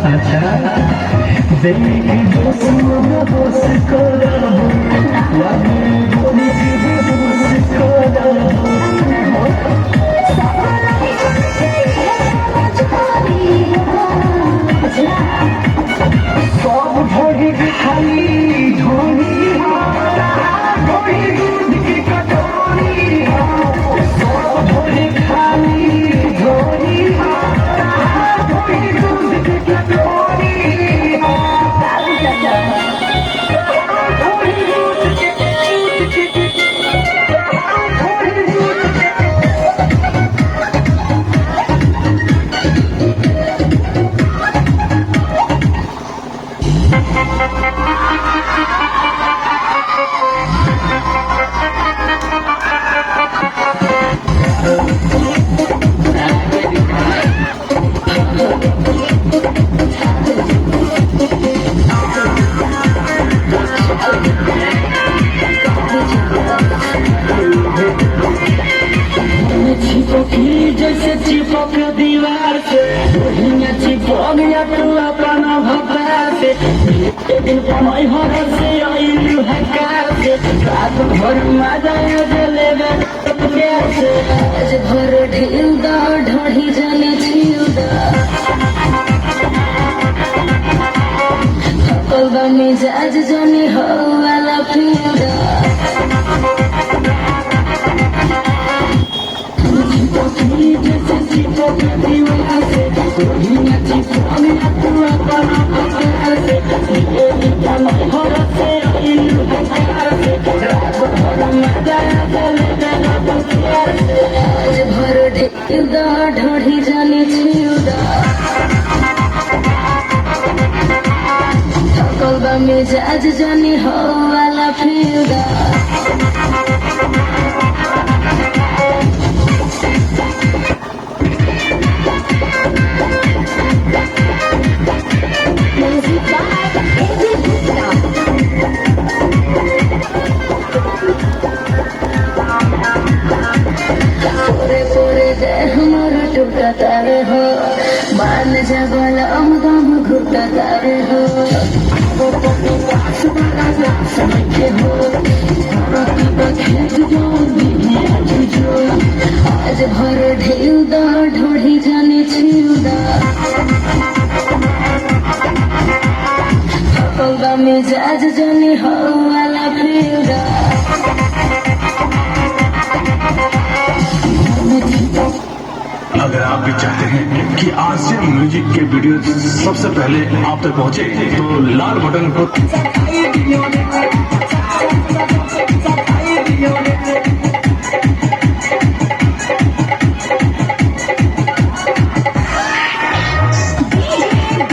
अच्छा देखी दोस्त जैसे चिपक दीवार से चिपक गया तू अपना भक्ता से एक दिन कमाई हर से आई हकार से रात भर मजा जले कैसे आज भर ढील दा ढोढ़ी जाने छील दा कलबा मिजाज जाने हो वाला फील दा ढोढ़ी जाने कलबा मिजाज जाने हो वाला फील्डा तारे हो मान जबल दम घुटा तारे हो आज भर ढील दा ढोढ़ी जाने छील दा कलबा मिजाज जाने हो वाला फील्डा अगर आप भी चाहते हैं कि आसियन म्यूजिक के वीडियो सबसे पहले आप तक पहुंचे तो लाल बटन को